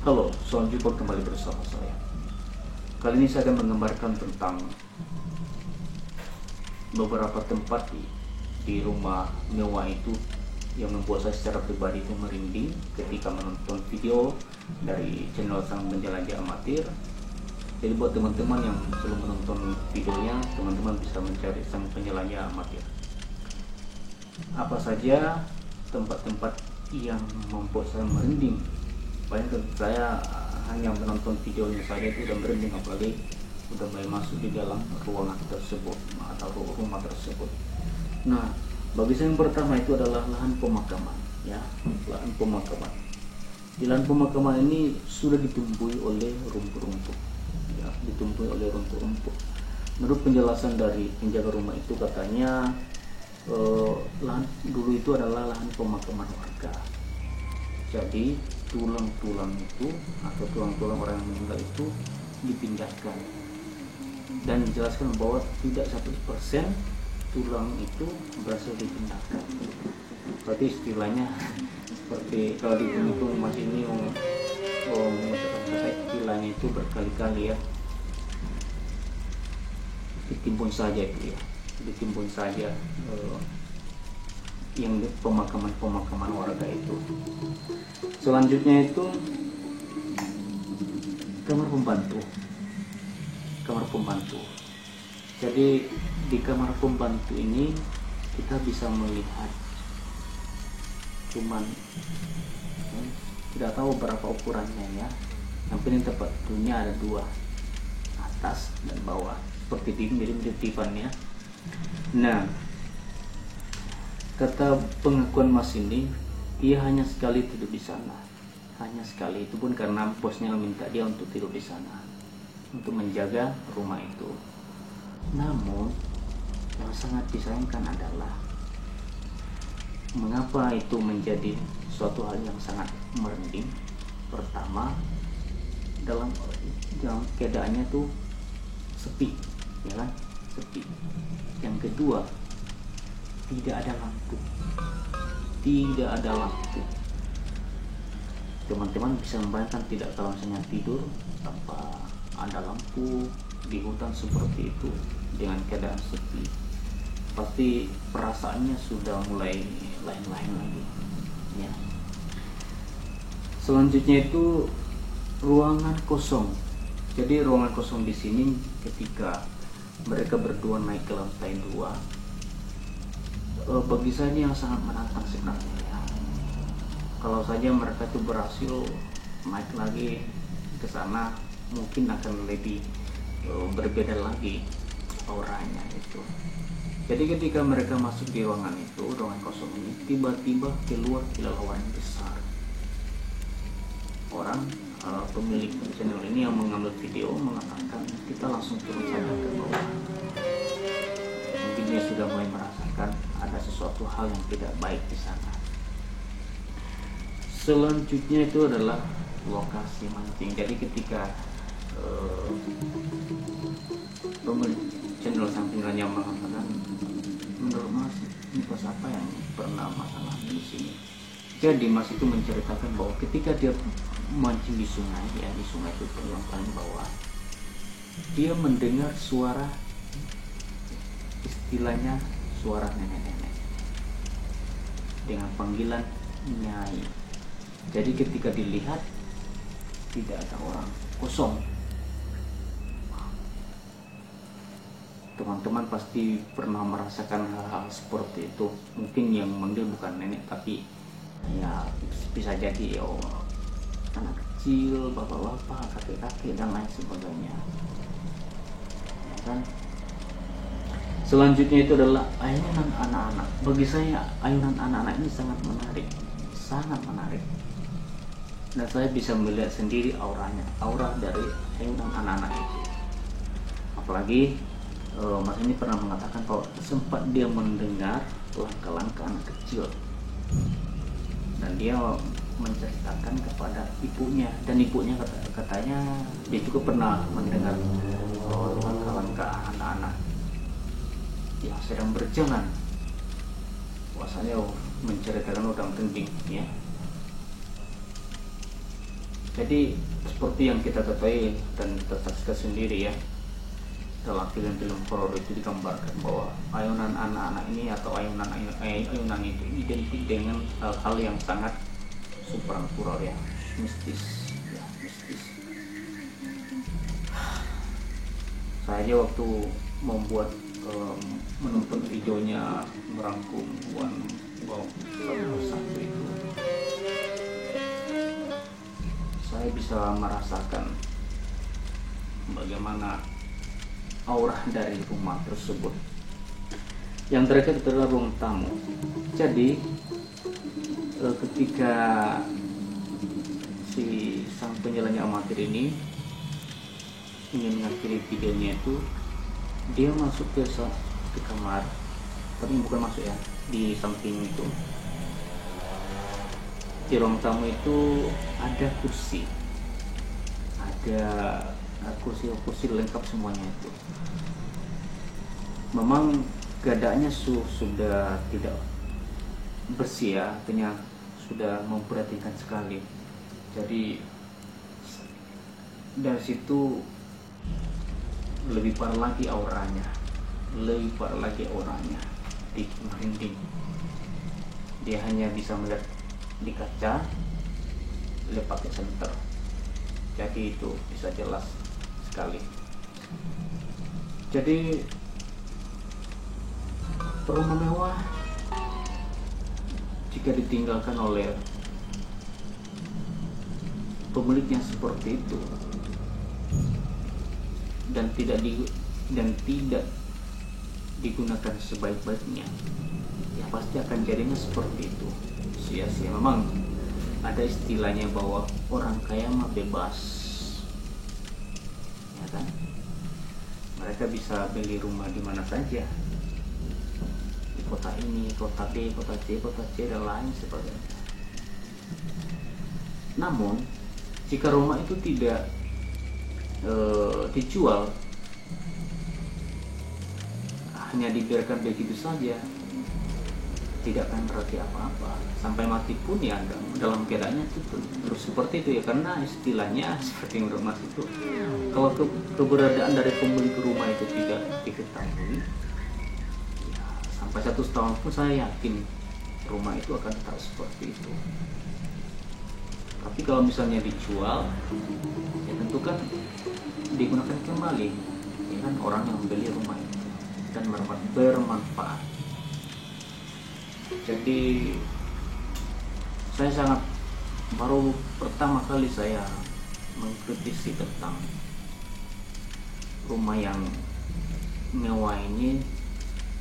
Halo, selamat jumpa kembali bersama saya. Kali ini saya akan menggambarkan tentang beberapa tempat di rumah mewah itu yang membuat saya secara pribadi itu merinding ketika menonton video dari channel Sang Penjelajah Amatir. Jadi buat teman-teman yang belum menonton videonya, teman-teman bisa mencari Sang Penjelajah Amatir. Apa saja tempat-tempat yang membuat saya merinding? Bayangkan saya hanya menonton videonya saja itu udah merinding, apalagi udah mulai masuk di dalam ruangan tersebut atau rumah tersebut. Nah, bagi saya yang pertama itu adalah lahan pemakaman, ya, lahan pemakaman. Di lahan pemakaman ini sudah ditumbuhi oleh rumput-rumput, ya, ditumbuhi oleh rumput-rumput. Menurut penjelasan dari penjaga rumah itu katanya lahan dulu itu adalah lahan pemakaman warga. Jadi tulang-tulang itu atau tulang-tulang orang yang meninggal itu dipindahkan, dan dijelaskan bahwa tidak 1% tulang itu berhasil dipindahkan. Berarti istilahnya seperti kalau di Gunung Mas ini mengucapkan kata istilahnya itu berkali-kali ya, ditimbun saja itu ya, ditimbun saja yang pemakaman warga itu. Selanjutnya itu kamar pembantu. Jadi di kamar pembantu ini kita bisa melihat, cuman tidak tahu berapa ukurannya ya. Yang penting tempat tidurnya ada 2, atas dan bawah, seperti di mirip divan ya. Nah, kata pengakuan Mas ini, dia hanya sekali tidur di sana, hanya sekali, itu pun karena bosnya minta dia untuk tidur di sana untuk menjaga rumah itu. Namun yang sangat disayangkan adalah mengapa itu menjadi suatu hal yang sangat merinding. Pertama, dalam keadaannya tuh sepi, ya kan, sepi. Yang kedua, tidak ada lampu. Teman-teman bisa membayangkan tidak kalau misalnya tidur tanpa ada lampu di hutan seperti itu dengan keadaan sepi, pasti perasaannya sudah mulai lain-lain lagi ya. Selanjutnya itu ruangan kosong. Jadi ruangan kosong di sini ketika mereka berdua naik ke lantai 2, bagi saya ini yang sangat menantang sebenarnya ya. Kalau saja mereka itu berhasil naik lagi ke sana, mungkin akan lebih berbeda lagi auranya itu. Jadi ketika mereka masuk di ruangan itu, ruangan kosong ini, tiba-tiba keluar kelelawar besar. Orang pemilik channel ini yang mengambil video mengatakan kita langsung turun saja ke bawah. Mungkin dia sudah mulai merasakan ada sesuatu hal yang tidak baik di sana. Selanjutnya itu adalah lokasi mancing. Jadi ketika pemilik channel Sang Penjelajah mengatakan, menurut Mas, ini pos apa yang pernah masalah di sini? Jadi Mas itu menceritakan bahwa ketika dia mancing di sungai, ya, di sungai itu yang paling bawah, dia mendengar suara, istilahnya suara nenek-nenek dengan panggilan nyai. Jadi ketika dilihat tidak ada orang, kosong. Teman-teman pasti pernah merasakan hal-hal seperti itu. Mungkin yang manggil bukan nenek, tapi ya bisa jadi anak kecil, bapak-bapak, kakek-kakek dan lain sebagainya, ya kan? Selanjutnya itu adalah ayunan anak-anak. Bagi saya ayunan anak-anak ini sangat menarik, sangat menarik. Dan saya bisa melihat sendiri aura dari ayunan anak-anak itu. Apalagi Mas ini pernah mengatakan bahwa sempat dia mendengar langkah-langkah anak kecil, dan dia menceritakan kepada ibunya, dan ibunya katanya dia juga pernah mendengar langkah-langkah anak-anak yang sedang berjalan. Bahwasanya menceritakan udah merinding ya. Jadi seperti yang kita ketahui dan kita saksikan sendiri ya, dalam film-film horor itu digambarkan bahwa ayunan anak-anak ini atau ayunan itu identik dengan hal-hal yang sangat supranatural ya, mistis ya, mistis. Saya aja waktu membuat menonton videonya, merangkum satu itu, saya bisa merasakan bagaimana aura dari rumah tersebut. Yang terakhir adalah ruang tamu. Jadi ketika si sang penyelanjut amatir ini ingin mengakhiri videonya itu, dia masuk ke kamar, tapi bukan masuk ya, di samping itu di ruang tamu itu ada kursi, ada kursi lengkap semuanya itu. Memang keadaannya sudah tidak bersih ya, artinya sudah memperhatikan sekali. Jadi dari situ lebih parah lagi auranya, di merinding. Dia hanya bisa melihat di kaca, dia pakai senter, jadi itu bisa jelas sekali. Jadi rumah mewah jika ditinggalkan oleh pemiliknya seperti itu dan tidak digunakan sebaik-baiknya, ya pasti akan jadinya seperti itu, sia-sia. Memang ada istilahnya bahwa orang kaya mah bebas, ya kan? Mereka bisa beli rumah di mana saja, di kota ini, kota B, kota C, kota C, dan lain sebagainya. Namun jika rumah itu tidak dijual, hanya dibiarkan begitu saja, tidak akan berarti apa-apa. Sampai mati pun ya dalam keadaannya itu terus seperti itu ya, karena istilahnya seperti yang rumah itu, kalau keberadaan dari pemilik rumah itu tidak diketahui ya, sampai 100 tahun pun saya yakin rumah itu akan tetap seperti itu. Tapi kalau misalnya dijual, ya tentu kan digunakan kembali, ya kan, orang yang membeli rumah itu dan bermanfaat. Jadi saya baru pertama kali saya mengkritisi tentang rumah yang mewah ini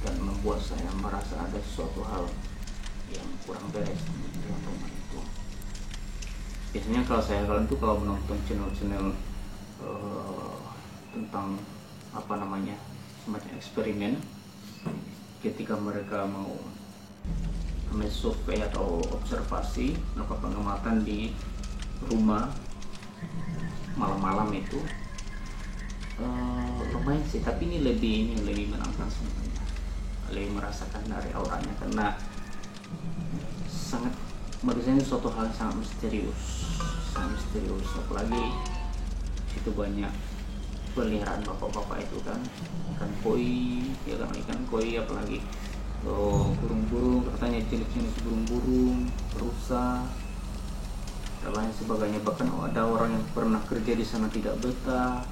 dan membuat saya merasa ada sesuatu hal yang kurang beres dengan rumah itu. Biasanya kalau menonton channel-channel tentang semacam eksperimen, ketika mereka mau survei atau observasi melakukan pengamatan di rumah malam-malam itu, lumayan sih, tapi ini lebih menantang sebenarnya, lebih merasakan dari auranya, karena menurut saya ini suatu hal yang sangat misterius, apalagi itu banyak peliharaan bapak-bapak itu kan, ikan koi, apalagi burung-burung, katanya jenis-jenis burung-burung, rusa dan lain sebagainya. Bahkan ada orang yang pernah kerja di sana tidak betah.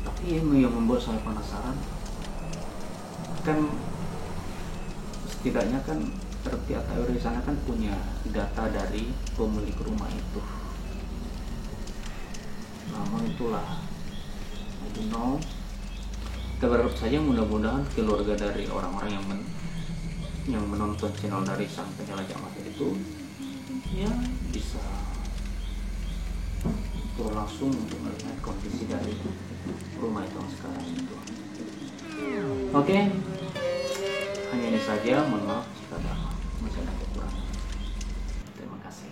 Tapi yang membuat saya penasaran kan, setidaknya kan pihak di sana kan punya data dari pemilik rumah itu. Namun itulah, I don't know. Kita berharap saja mudah-mudahan keluarga dari orang-orang yang menonton channel dari sang penjelajah amatir itu ya bisa turun langsung untuk melihat kondisi dari rumah itu sekarang itu. Oke, hanya ini saja. Mohon maaf jika masih ada kekurangan. Terima kasih.